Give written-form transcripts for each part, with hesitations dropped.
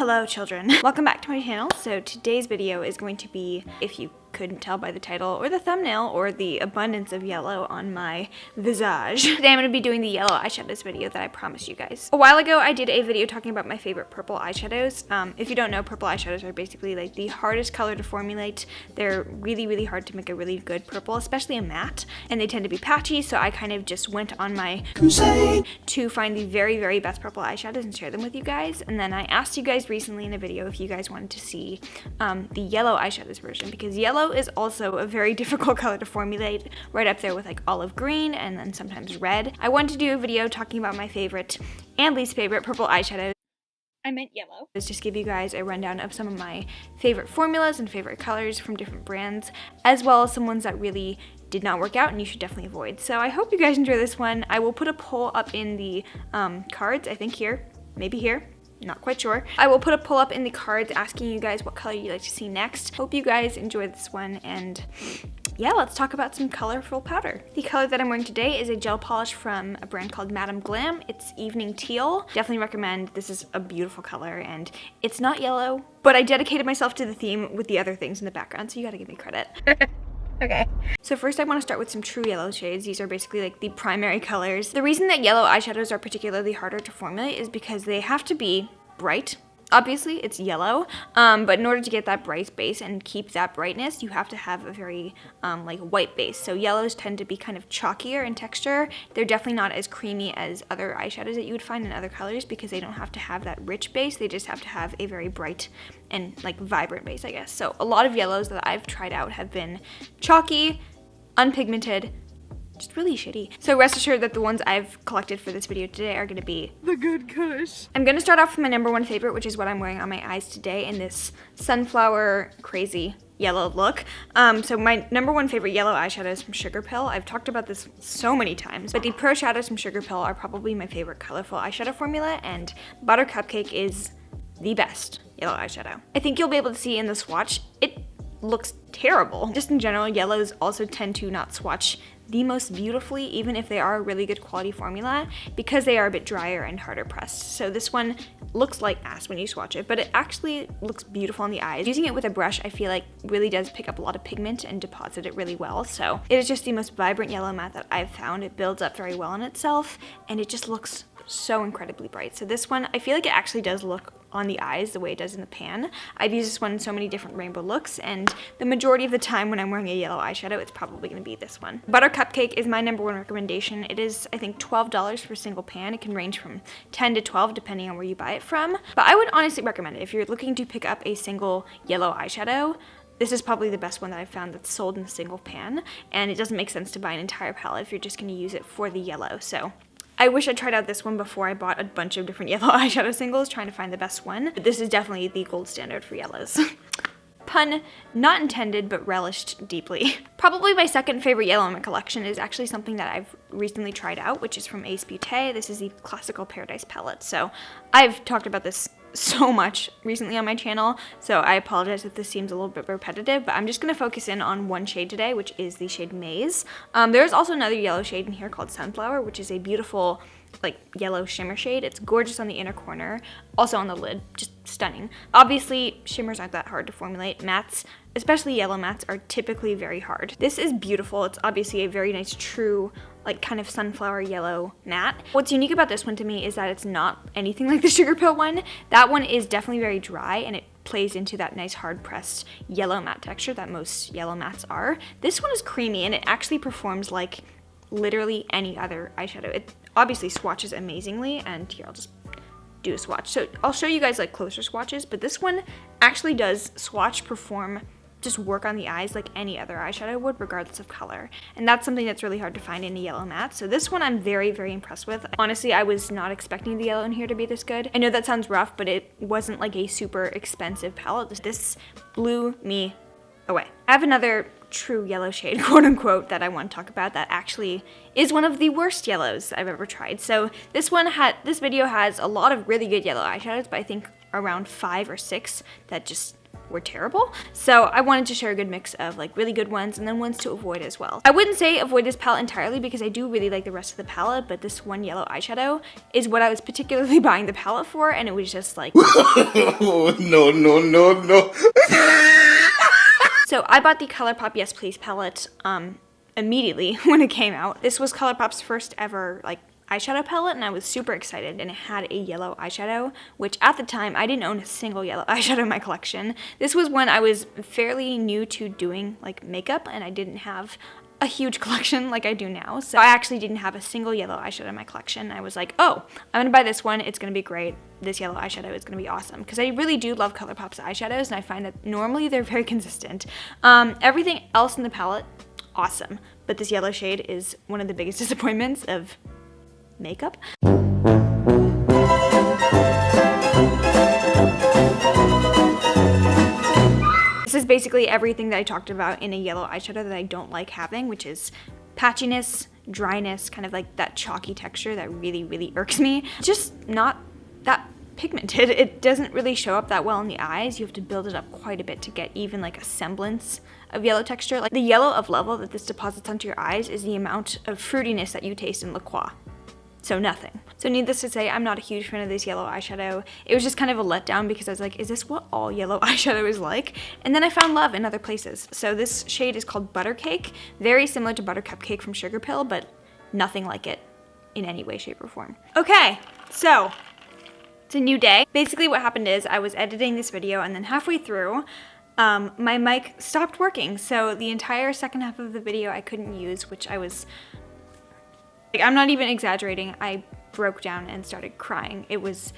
Hello children, welcome back to my channel. So today's video is going to be, if you couldn't tell by the title or the thumbnail or the abundance of yellow on my visage. Today I'm going to be doing the yellow eyeshadows video that I promised you guys. A while ago I did a video talking about my favorite purple eyeshadows. If you don't know, purple eyeshadows are basically like the hardest color to formulate. They're really hard to make a really good purple, especially a matte, and they tend to be patchy, so I kind of just went on my crusade to find the very best purple eyeshadows and share them with you guys. And then I asked you guys recently in a video if you guys wanted to see the yellow eyeshadows version, because yellow is also a very difficult color to formulate, right up there with like olive green and then sometimes red. I wanted to do a video talking about my favorite and least favorite purple eyeshadows. I meant yellow. Let's just give you guys a rundown of some of my favorite formulas and favorite colors from different brands, as well as some ones that really did not work out and you should definitely avoid. So I hope you guys enjoy this one. I will put a poll up in the cards, I think here, maybe here. Not quite sure. I will put a poll up in the cards asking you guys what color you'd like to see next. Hope you guys enjoy this one, and yeah, let's talk about some colorful powder. The color that I'm wearing today is a gel polish from a brand called Madame Glam. It's Evening Teal. Definitely recommend. This is a beautiful color and it's not yellow, but I dedicated myself to the theme with the other things in the background, so you gotta give me credit. Okay. So first I want to start with some true yellow shades. These are basically like the primary colors. The reason that yellow eyeshadows are particularly harder to formulate is because they have to be bright. Obviously it's yellow, but in order to get that bright base and keep that brightness, you have to have a very like white base. So yellows tend to be kind of chalkier in texture. They're definitely not as creamy as other eyeshadows that you would find in other colors because they don't have to have that rich base. They just have to have a very bright and like vibrant base, I guess. So a lot of yellows that I've tried out have been chalky, unpigmented, just really shitty. So rest assured that the ones I've collected for this video today are gonna be the good kush. I'm gonna start off with my number one favorite, which is what I'm wearing on my eyes today in this sunflower crazy yellow look. So my number one favorite yellow eyeshadow is from SUGARPILL. I've talked about this so many times, but the Pro Shadows from SUGARPILL are probably my favorite colorful eyeshadow formula, and BUTTERCUPCAKE is the best yellow eyeshadow. I think you'll be able to see in the swatch, it looks terrible. Just in general, yellows also tend to not swatch the most beautifully, even if they are a really good quality formula, because they are a bit drier and harder pressed. So this one looks like ass when you swatch it, but it actually looks beautiful on the eyes. Using it with a brush, I feel like really does pick up a lot of pigment and deposit it really well. So it is just the most vibrant yellow matte that I've found. It builds up very well on itself, and it just looks so incredibly bright. So this one, I feel like it actually does look on the eyes the way it does in the pan. I've used this one in so many different rainbow looks, and the majority of the time when I'm wearing a yellow eyeshadow, it's probably gonna be this one. BUTTERCUPCAKE is my number one recommendation. It is, I think, $12 for a single pan. It can range from 10 to 12 depending on where you buy it from. But I would honestly recommend it if you're looking to pick up a single yellow eyeshadow. This is probably the best one that I've found that's sold in a single pan, and it doesn't make sense to buy an entire palette if you're just gonna use it for the yellow. So I wish I tried out this one before I bought a bunch of different yellow eyeshadow singles trying to find the best one, but this is definitely the gold standard for yellows. Pun not intended, but relished deeply. Probably my second favorite yellow in my collection is actually something that I've recently tried out, which is from Ace Beauté. This is the Classical Paradise palette. So I've talked about this so much recently on my channel, so I apologize if this seems a little bit repetitive, but I'm just going to focus in on one shade today, which is the shade Maze. There's also another yellow shade in here called Sunflower, which is a beautiful like yellow shimmer shade. It's gorgeous on the inner corner, also on the lid, just stunning. Obviously, shimmers aren't that hard to formulate. Mattes, especially yellow mattes, are typically very hard. This is beautiful. It's obviously a very nice, true, like kind of sunflower yellow matte. What's unique about this one to me is that it's not anything like the SUGARPILL one. That one is definitely very dry, and it plays into that nice hard pressed yellow matte texture that most yellow mattes are. This one is creamy, and it actually performs like literally any other eyeshadow. It obviously swatches amazingly, and here I'll just do a swatch. So I'll show you guys like closer swatches, but this one actually does swatch, perform, just work on the eyes like any other eyeshadow would, regardless of color. And that's something that's really hard to find in a yellow matte. So this one I'm very impressed with. Honestly, I was not expecting the yellow in here to be this good. I know that sounds rough, but it wasn't like a super expensive palette. This blew me away. I have another true yellow shade, quote unquote, that I want to talk about that actually is one of the worst yellows I've ever tried. So this video has a lot of really good yellow eyeshadows, but I think around 5 or 6 that just were terrible. So I wanted to share a good mix of like really good ones and then ones to avoid as well. I wouldn't say avoid this palette entirely because I do really like the rest of the palette, but this one yellow eyeshadow is what I was particularly buying the palette for, and it was just like no. So I bought the Colourpop Yes Please palette immediately when it came out. This was Colourpop's first ever like eyeshadow palette, and I was super excited, and it had a yellow eyeshadow, which at the time I didn't own a single yellow eyeshadow in my collection. This was when I was fairly new to doing like makeup and I didn't have a huge collection like I do now. So I actually didn't have a single yellow eyeshadow in my collection. I was like, oh, I'm gonna buy this one, it's gonna be great. This yellow eyeshadow is gonna be awesome. Because I really do love Colourpop's eyeshadows, and I find that normally they're very consistent. Everything else in the palette, awesome. But this yellow shade is one of the biggest disappointments of makeup. This is basically everything that I talked about in a yellow eyeshadow that I don't like having, which is patchiness, dryness, kind of like that chalky texture that really irks me. Just not that pigmented. It doesn't really show up that well in the eyes. You have to build it up quite a bit to get even like a semblance of yellow texture. Like the yellow of level that this deposits onto your eyes is the amount of fruitiness that you taste in La Croix. So nothing. So needless to say, I'm not a huge fan of this yellow eyeshadow. It was just kind of a letdown because I was like, is this what all yellow eyeshadow is like? And then I found love in other places. So this shade is called Buttercake, very similar to Buttercupcake from SUGARPILL, but nothing like it in any way, shape, or form. Okay, so it's a new day. Basically what happened is I was editing this video, and then halfway through, my mic stopped working. So the entire second half of the video I couldn't use, which I was like, I'm not even exaggerating, I broke down and started crying. It was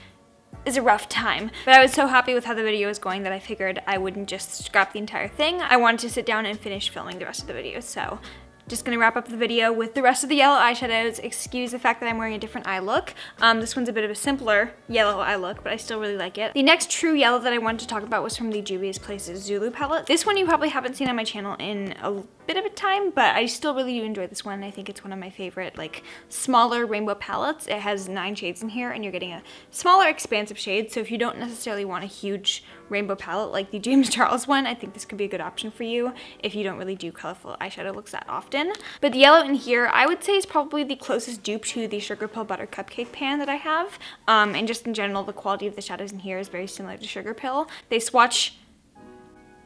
a rough time. But I was so happy with how the video was going that I figured I wouldn't just scrap the entire thing. I wanted to sit down and finish filming the rest of the video. So just gonna wrap up the video with the rest of the yellow eyeshadows. Excuse the fact that I'm wearing a different eye look. This one's a bit of a simpler yellow eye look, but I still really like it. The next true yellow that I wanted to talk about was from the JUVIA'S Places Zulu palette. This one you probably haven't seen on my channel in a bit of a time, but I still really do enjoy this one. I think it's one of my favorite like smaller rainbow palettes. It has 9 shades in here, and you're getting a smaller expansive shade, so if you don't necessarily want a huge rainbow palette like the James Charles one, I think this could be a good option for you if you don't really do colorful eyeshadow looks that often. But the yellow in here I would say is probably the closest dupe to the SUGARPILL BUTTERCUPCAKE pan that I have, and just in general the quality of the shadows in here is very similar to SUGARPILL. They swatch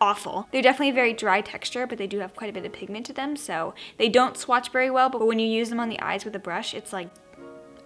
awful. They're definitely a very dry texture, but they do have quite a bit of pigment to them, so they don't swatch very well, but when you use them on the eyes with a brush, it's like,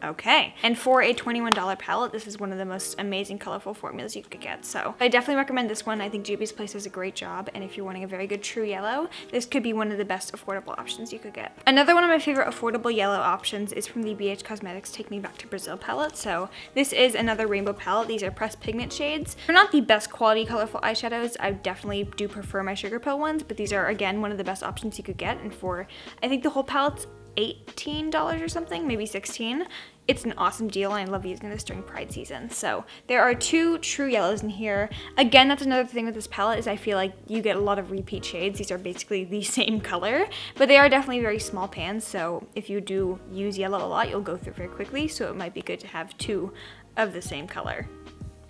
okay. And for a $21 palette, this is one of the most amazing colorful formulas you could get. So I definitely recommend this one. I think JUVIA'S Place does a great job, and if you're wanting a very good true yellow, this could be one of the best affordable options you could get. Another one of my favorite affordable yellow options is from the BH Cosmetics Take Me Back to Brazil palette. So this is another rainbow palette. These are pressed pigment shades. They're not the best quality colorful eyeshadows. I definitely do prefer my SUGARPILL ones, but these are again one of the best options you could get, and for I think the whole palette's $18 or something, maybe $16. It's an awesome deal, and I love using this during Pride season. So there are 2 true yellows in here. Again, that's another thing with this palette is I feel like you get a lot of repeat shades. These are basically the same color, but they are definitely very small pans. So if you do use yellow a lot, you'll go through very quickly. So it might be good to have 2 of the same color.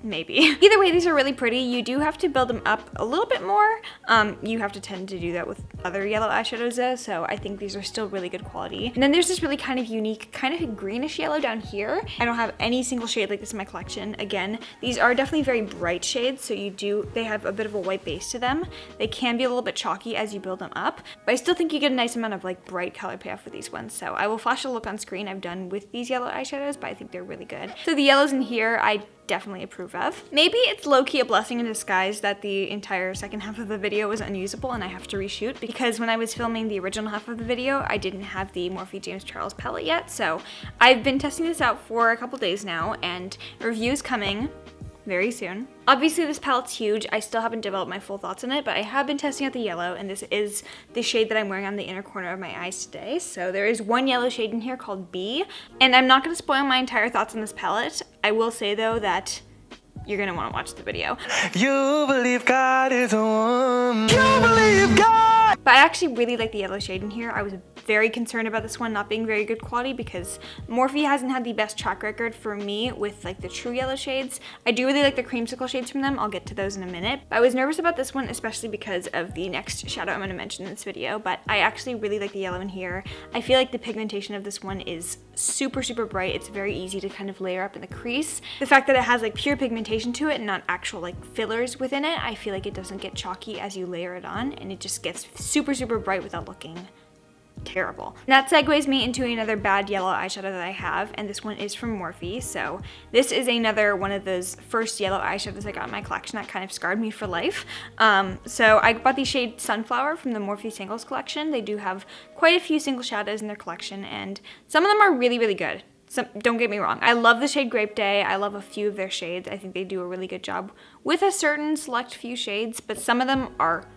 Maybe. Either way, these are really pretty. You do have to build them up a little bit more. You have to tend to do that with other yellow eyeshadows though, so I think these are still really good quality. And then there's this really kind of unique, kind of greenish yellow down here. I don't have any single shade like this in my collection. Again, these are definitely very bright shades, so they have a bit of a white base to them. They can be a little bit chalky as you build them up, but I still think you get a nice amount of like bright color payoff with these ones. So I will flash a look on screen I've done with these yellow eyeshadows, but I think they're really good. So the yellows in here, I definitely approve of. Maybe it's low-key a blessing in disguise that the entire second half of the video was unusable and I have to reshoot, because when I was filming the original half of the video, I didn't have the Morphe James Charles palette yet. So I've been testing this out for a couple days now, and reviews coming very soon. Obviously this palette's huge. I still haven't developed my full thoughts on it, but I have been testing out the yellow, and this is the shade that I'm wearing on the inner corner of my eyes today. So there is one yellow shade in here called B, and I'm not going to spoil my entire thoughts on this palette. I will say though that you're going to want to watch the video. You believe God is a woman. You believe God. But I actually really like the yellow shade in here. I was very concerned about this one not being very good quality because Morphe hasn't had the best track record for me with like the true yellow shades. I do really like the creamsicle shades from them. I'll get to those in a minute. But I was nervous about this one, especially because of the next shadow I'm going to mention in this video, but I actually really like the yellow in here. I feel like the pigmentation of this one is super, super bright. It's very easy to kind of layer up in the crease. The fact that it has like pure pigmentation to it and not actual like fillers within it, I feel like it doesn't get chalky as you layer it on, and it just gets super, super bright without looking terrible. And that segues me into another bad yellow eyeshadow that I have, and this one is from Morphe. So this is another one of those first yellow eyeshadows I got in my collection that kind of scarred me for life. So I bought the shade Sunflower from the Morphe Singles collection. They do have quite a few single shadows in their collection, and some of them are really, really good. Don't get me wrong, I love the shade Grape Day. I love a few of their shades. I think they do a really good job with a certain select few shades, but some of them are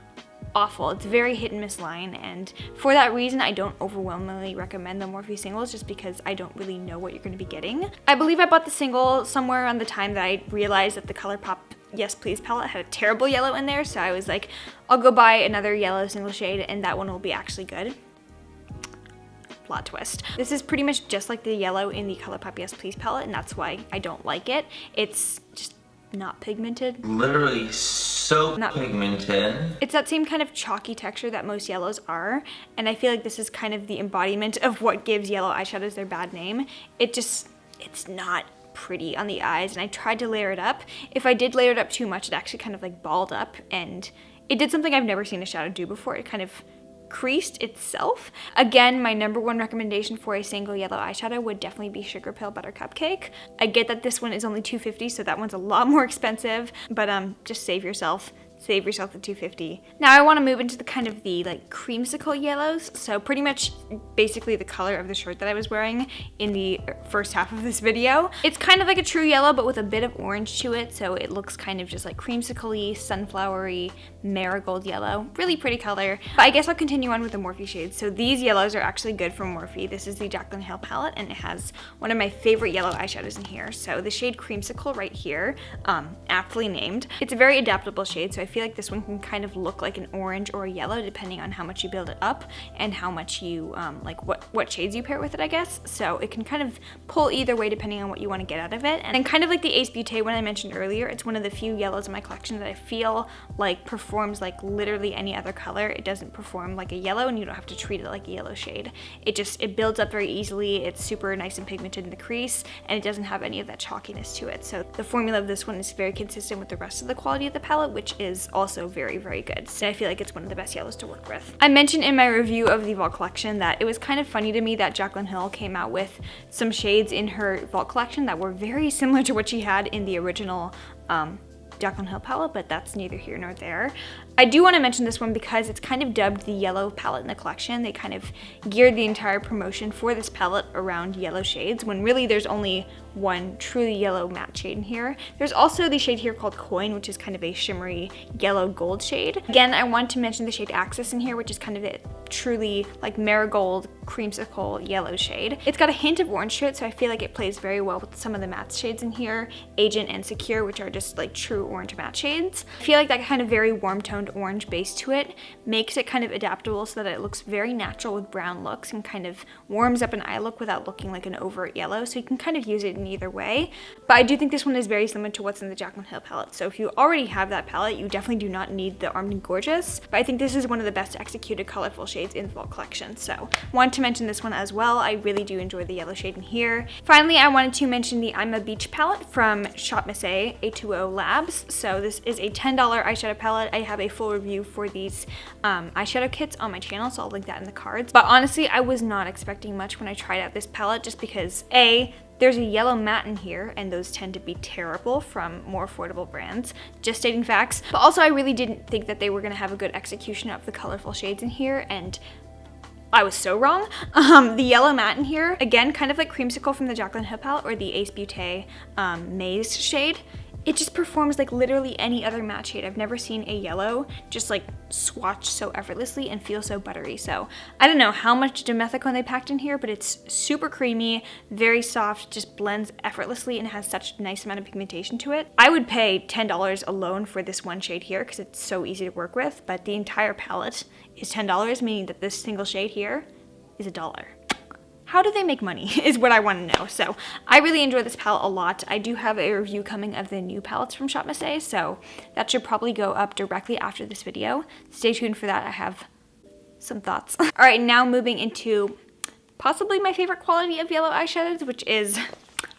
awful. It's a very hit and miss line, and for that reason I don't overwhelmingly recommend the Morphe singles just because I don't really know what you're going to be getting. I believe I bought the single somewhere around the time that I realized that the Colourpop Yes Please palette had a terrible yellow in there, so I was like, I'll go buy another yellow single shade and that one will be actually good. Plot twist. This is pretty much just like the yellow in the Colourpop Yes Please palette, and that's why I don't like it. It's just not pigmented. Literally so not pigmented. It's that same kind of chalky texture that most yellows are, and I feel like this is kind of the embodiment of what gives yellow eyeshadows their bad name. It's not pretty on the eyes, and I tried to layer it up. If I did layer it up too much, it actually kind of like balled up, and it did something I've never seen a shadow do before. It kind of creased itself. Again, my number one recommendation for a single yellow eyeshadow would definitely be SUGARPILL BUTTERCUPCAKE. I get that this one is only $2.50, so that one's a lot more expensive, but just save yourself the $2.50. Now I want to move into the kind of the like creamsicle yellows. So pretty much basically the color of the shirt that I was wearing in the first half of this video. It's kind of like a true yellow but with a bit of orange to it, so it looks kind of just like creamsicle-y, sunflowery, marigold yellow. Really pretty color. But I guess I'll continue on with the Morphe shades. So these yellows are actually good from Morphe. This is the Jaclyn Hill palette, and it has one of my favorite yellow eyeshadows in here. So the shade Creamsicle right here, aptly named. It's a very adaptable shade, so I feel like this one can kind of look like an orange or a yellow depending on how much you build it up and how much you, like what shades you pair with it, I guess. So it can kind of pull either way depending on what you want to get out of it. And kind of like the Ace Beauté one I mentioned earlier, it's one of the few yellows in my collection that I feel like performs like literally any other color. It doesn't perform like a yellow, and you don't have to treat it like a yellow shade. It builds up very easily. It's super nice and pigmented in the crease, and it doesn't have any of that chalkiness to it. So the formula of this one is very consistent with the rest of the quality of the palette, which is also very, very good. So I feel like it's one of the best yellows to work with. I mentioned in my review of the Vault collection that it was kind of funny to me that Jaclyn Hill came out with some shades in her Vault collection that were very similar to what she had in the original Jaclyn Hill palette, but that's neither here nor there. I do want to mention this one because it's kind of dubbed the yellow palette in the collection. They kind of geared the entire promotion for this palette around yellow shades, when really there's only one truly yellow matte shade in here. There's also the shade here called Coin, which is kind of a shimmery yellow gold shade. Again, I want to mention the shade Axis in here, which is kind of a truly like marigold creamsicle yellow shade. It's got a hint of orange to it, so I feel like it plays very well with some of the matte shades in here, Agent and Secure, which are just like true orange matte shades. I feel like that kind of very warm toned orange base to it makes it kind of adaptable so that it looks very natural with brown looks and kind of warms up an eye look without looking like an overt yellow, so you can kind of use it in either way. But I do think this one is very similar to what's in the Jaclyn Hill palette, so if you already have that palette, you definitely do not need the Armed and Gorgeous, but I think this is one of the best executed colorful shades in the Vault collection, so wanted to mention this one as well. I really do enjoy the yellow shade in here. Finally, I wanted to mention the I'm a Beach palette from Shop Miss A2O Labs. So this is a $10 eyeshadow palette. I have a full review for these eyeshadow kits on my channel, so I'll link that in the cards. But honestly, I was not expecting much when I tried out this palette, just because there's a yellow matte in here, and those tend to be terrible from more affordable brands. Just stating facts. But also, I really didn't think that they were going to have a good execution of the colorful shades in here, and I was so wrong. The yellow matte in here, again, kind of like Creamsicle from the Jaclyn Hill palette or the Ace Beauté Maze shade. It just performs like literally any other matte shade. I've never seen a yellow just like swatch so effortlessly and feel so buttery. So I don't know how much dimethicone they packed in here, but it's super creamy, very soft, just blends effortlessly and has such a nice amount of pigmentation to it. I would pay $10 alone for this one shade here because it's so easy to work with, but the entire palette is $10, meaning that this single shade here is $1. How do they make money is what I want to know. So I really enjoy this palette a lot. I do have a review coming of the new palettes from Shop Missy, so that should probably go up directly after this video. Stay tuned for that. I have some thoughts. All right, now moving into possibly my favorite quality of yellow eyeshadows, which is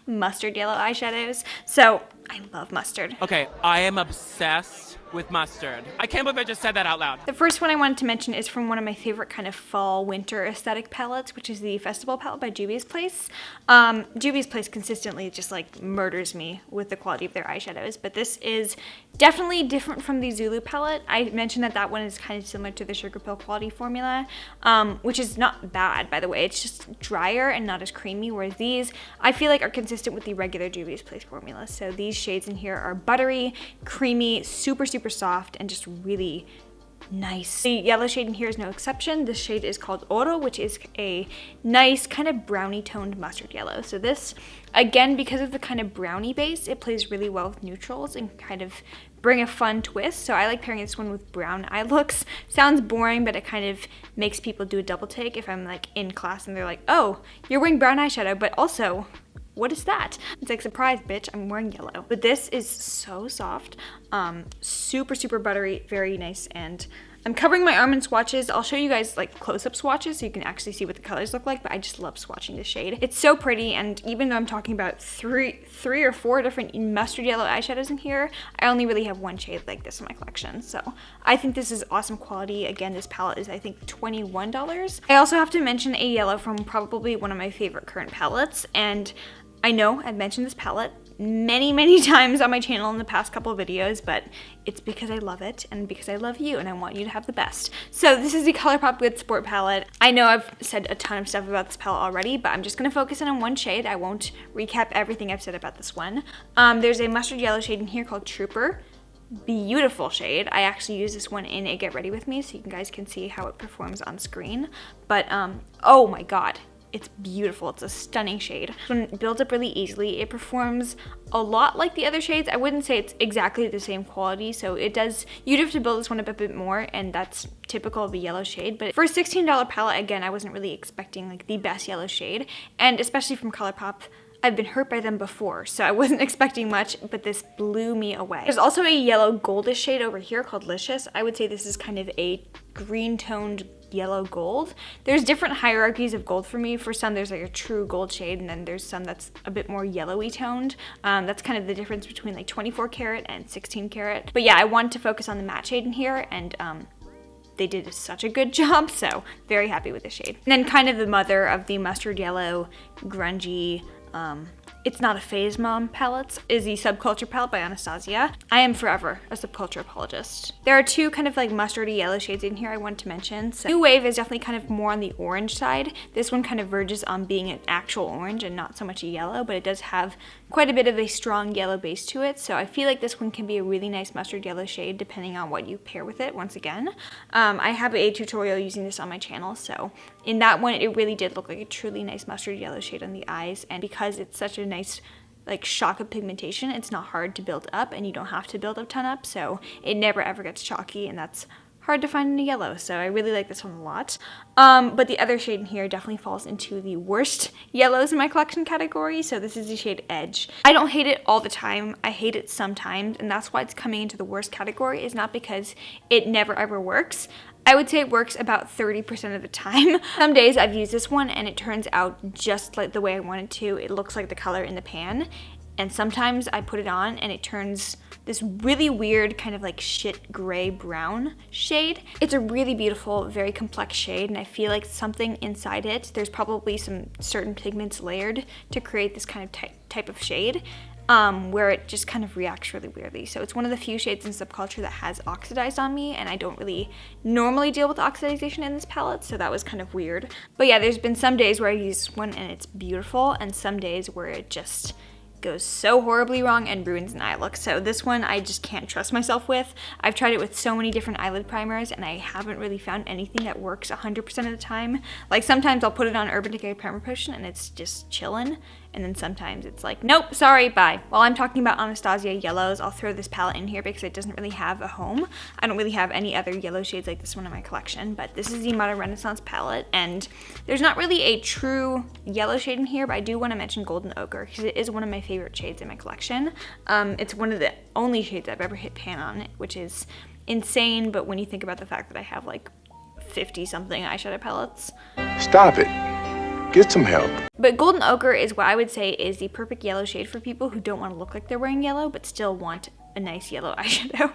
mustard yellow eyeshadows. So I love mustard. Okay, I am obsessed with mustard. I can't believe I just said that out loud. The first one I wanted to mention is from one of my favorite kind of fall winter aesthetic palettes, which is the Festival palette by JUVIA'S Place. JUVIA'S Place consistently just like murders me with the quality of their eyeshadows, but this is definitely different from the Zulu palette. I mentioned that that one is kind of similar to the SUGARPILL quality formula, which is not bad, by the way. It's just drier and not as creamy, whereas these I feel like are consistent with the regular JUVIA'S Place formula. So these shades in here are buttery, creamy, super soft, and just really nice. The yellow shade in here is no exception. This shade is called Oro, which is a nice kind of brownie toned mustard yellow. So this, again, because of the kind of brownie base, it plays really well with neutrals and kind of bring a fun twist. So I like pairing this one with brown eye looks. Sounds boring, but it kind of makes people do a double take if I'm like in class and they're like, oh, you're wearing brown eyeshadow, but also what is that? It's like, surprise, bitch, I'm wearing yellow. But this is so soft, super buttery, very nice, and I'm covering my arm in swatches. I'll show you guys like close-up swatches so you can actually see what the colors look like, but I just love swatching this shade. It's so pretty, and even though I'm talking about three or four different mustard yellow eyeshadows in here, I only really have one shade like this in my collection. So I think this is awesome quality. Again, this palette is I think $21. I also have to mention a yellow from probably one of my favorite current palettes, and I know I've mentioned this palette many times on my channel in the past couple of videos, but it's because I love it and because I love you and I want you to have the best. So this is the Colourpop Good Sport palette. I know I've said a ton of stuff about this palette already, but I'm just going to focus in on one shade. I won't recap everything I've said about this one. There's a mustard yellow shade in here called Trooper. Beautiful shade. I actually use this one in a Get Ready With Me so you guys can see how it performs on screen. But oh my god. It's beautiful. It's a stunning shade. When it builds up really easily, it performs a lot like the other shades. I wouldn't say it's exactly the same quality, so it does, you'd have to build this one up a bit more, and that's typical of a yellow shade. But for a $16 palette, again, I wasn't really expecting like the best yellow shade, and especially from Colourpop, I've been hurt by them before, so I wasn't expecting much, but this blew me away. There's also a yellow goldish shade over here called Licious. I would say this is kind of a green toned yellow gold. There's different hierarchies of gold for me. For some there's like a true gold shade, and then there's some that's a bit more yellowy toned. That's kind of the difference between like 24 karat and 16 karat. But yeah, I wanted to focus on the matte shade in here, and they did such a good job, so very happy with the shade. And then kind of the mother of the mustard yellow grungy It's Not a Phase Mom palettes is the Subculture palette by Anastasia. I am forever a subculture apologist. There are two kind of like mustardy yellow shades in here I want to mention. So New Wave is definitely kind of more on the orange side. This one kind of verges on being an actual orange and not so much a yellow, but it does have quite a bit of a strong yellow base to it. So I feel like this one can be a really nice mustard yellow shade depending on what you pair with it once again. I have a tutorial using this on my channel, so in that one it really did look like a truly nice mustard yellow shade on the eyes, and because it's such a nice like shock of pigmentation, it's not hard to build up, and you don't have to build a ton up, so it never ever gets chalky, and that's hard to find in a yellow, so I really like this one a lot. But the other shade in here definitely falls into the worst yellows in my collection category, so this is the shade Edge. I don't hate it all the time, I hate it sometimes, and that's why it's coming into the worst category, is not because it never ever works. I would say it works about 30% of the time. Some days I've used this one and it turns out just like the way I want it to. It looks like the color in the pan. And sometimes I put it on and it turns this really weird kind of like shit gray brown shade. It's a really beautiful, very complex shade, and I feel like something inside it, there's probably some certain pigments layered to create this kind of type of shade. Where it just kind of reacts really weirdly. So it's one of the few shades in Subculture that has oxidized on me, and I don't really normally deal with oxidization in this palette, so that was kind of weird. But yeah, there's been some days where I use one and it's beautiful, and some days where it just goes so horribly wrong and ruins an eye look. So this one I just can't trust myself with. I've tried it with so many different eyelid primers and I haven't really found anything that works 100% of the time. Like sometimes I'll put it on Urban Decay Primer Potion and it's just chillin', and then sometimes it's like, nope, sorry, bye. While I'm talking about Anastasia yellows, I'll throw this palette in here because it doesn't really have a home. I don't really have any other yellow shades like this one in my collection, but this is the Modern Renaissance palette, and there's not really a true yellow shade in here, but I do want to mention Golden Ochre because it is one of my favorite shades in my collection. It's one of the only shades I've ever hit pan on, which is insane, but when you think about the fact that I have like 50 something eyeshadow palettes. Stop it. Get some help. But Golden Ochre is what I would say is the perfect yellow shade for people who don't want to look like they're wearing yellow but still want a nice yellow eyeshadow.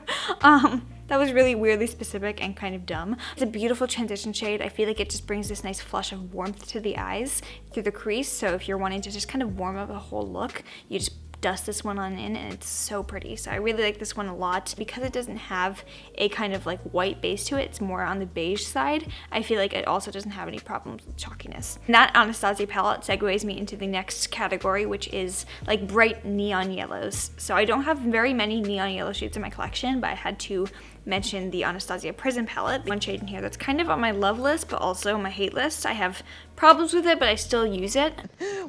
That was really weirdly specific and kind of dumb. It's a beautiful transition shade. I feel like it just brings this nice flush of warmth to the eyes through the crease. So if you're wanting to just kind of warm up a whole look, you just dust this one on in, and it's so pretty. So I really like this one a lot because it doesn't have a kind of like white base to it. It's more on the beige side. I feel like it also doesn't have any problems with chalkiness. And that Anastasia palette segues me into the next category, which is like bright neon yellows. So I don't have very many neon yellow shades in my collection, but I had to mention the Anastasia Prism palette. One shade in here that's kind of on my love list, but also my hate list. I have problems with it, but I still use it.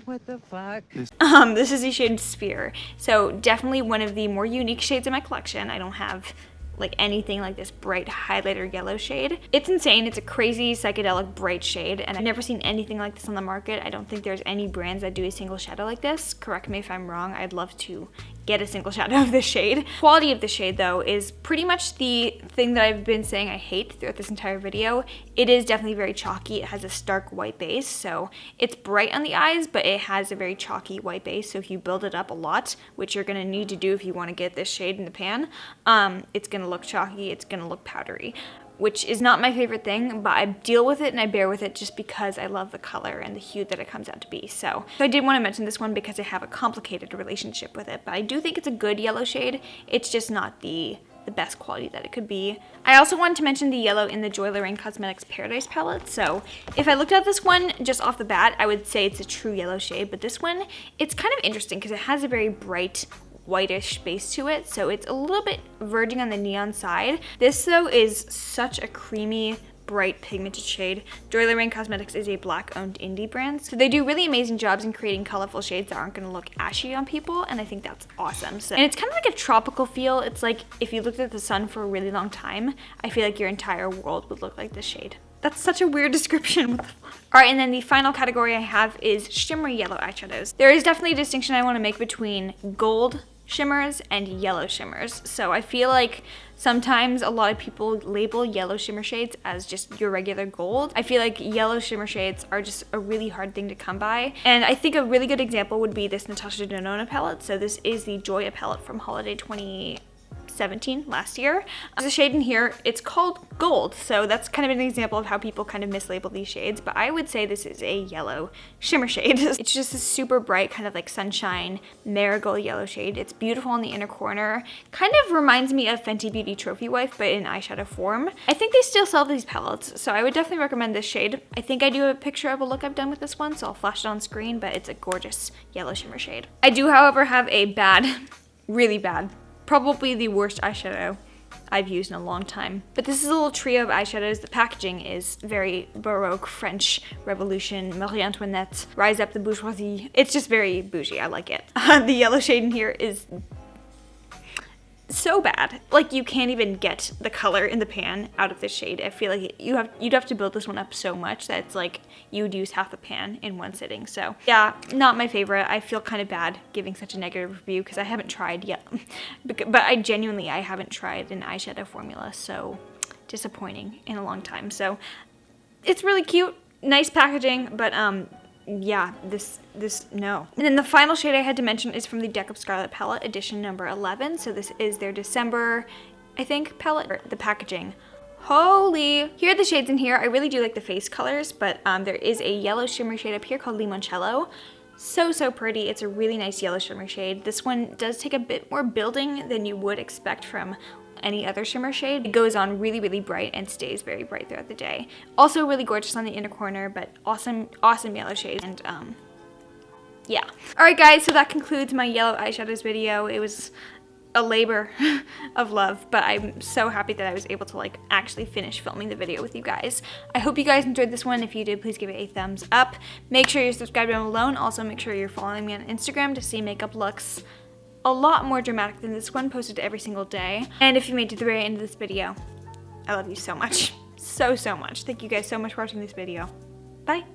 What the fuck? This is the shade Sphere. So definitely one of the more unique shades in my collection. I don't have like anything like this bright highlighter yellow shade. It's insane. It's a crazy psychedelic bright shade, and I've never seen anything like this on the market. I don't think there's any brands that do a single shadow like this. Correct me if I'm wrong. I'd love to get a single shadow of this shade. Quality of the shade though is pretty much the thing that I've been saying I hate throughout this entire video. It is definitely very chalky. It has a stark white base, so it's bright on the eyes, but it has a very chalky white base. So if you build it up a lot, which you're gonna need to do if you wanna get this shade in the pan, it's gonna look chalky, it's gonna look powdery, which is not my favorite thing, but I deal with it and I bear with it just because I love the color and the hue that it comes out to be. So I did want to mention this one because I have a complicated relationship with it, but I do think it's a good yellow shade. It's just not the best quality that it could be. I also wanted to mention the yellow in the Joy Lorraine Cosmetics Paradise palette. So if I looked at this one just off the bat, I would say it's a true yellow shade, but this one, it's kind of interesting because it has a very bright whitish base to it, so it's a little bit verging on the neon side. This though is such a creamy, bright pigmented shade. Joy Lorraine Cosmetics is a black owned indie brand, so they do really amazing jobs in creating colorful shades that aren't going to look ashy on people, and I think that's awesome. So, and it's kind of like a tropical feel. It's like if you looked at the sun for a really long time, I feel like your entire world would look like this shade. That's such a weird description. Alright, and then the final category I have is shimmery yellow eyeshadows. There is definitely a distinction I want to make between gold shimmers and yellow shimmers. So I feel like sometimes a lot of people label yellow shimmer shades as just your regular gold. I feel like yellow shimmer shades are just a really hard thing to come by. And I think a really good example would be this Natasha Denona palette. So this is the Joya palette from Holiday 2017, last year. There's a shade in here, it's called Gold, so that's kind of an example of how people kind of mislabel these shades, but I would say this is a yellow shimmer shade. It's just a super bright kind of like sunshine marigold yellow shade. It's beautiful on the inner corner, kind of reminds me of Fenty Beauty Trophy Wife but in eyeshadow form. I think they still sell these palettes, so I would definitely recommend this shade. I think I do have a picture of a look I've done with this one, so I'll flash it on screen, but it's a gorgeous yellow shimmer shade. I do however have a bad, really bad, probably the worst eyeshadow I've used in a long time. But this is a little trio of eyeshadows. The packaging is very Baroque, French Revolution, Marie Antoinette, Rise Up the Bourgeoisie. It's just very bougie, I like it. The yellow shade in here is so bad. Like you can't even get the color in the pan out of this shade. I feel like you'd have to build this one up so much that it's like you would use half the pan in one sitting. So yeah, not my favorite. I feel kind of bad giving such a negative review because I haven't tried yet. But I haven't tried an eyeshadow formula, so disappointing in a long time. So it's really cute, nice packaging, but yeah, this no. And then the final shade I had to mention is from the Deck of Scarlet palette, edition number 11. So this is their December, I think, palette. The packaging, holy! Here are the shades in here. I really do like the face colors, but there is a yellow shimmer shade up here called Limoncello. So pretty. It's a really nice yellow shimmer shade. This one does take a bit more building than you would expect from any other shimmer shade. It goes on really bright and stays very bright throughout the day. Also really gorgeous on the inner corner, but awesome yellow shade. And yeah. Alright guys, so that concludes my yellow eyeshadows video. It was a labor of love, but I'm so happy that I was able to like actually finish filming the video with you guys. I hope you guys enjoyed this one. If you did, please give it a thumbs up. Make sure you're subscribed down below, and also make sure you're following me on Instagram to see makeup looks a lot more dramatic than this one, posted every single day. And if you made it to the very end of this video, I love you so much. So much. Thank you guys so much for watching this video. Bye.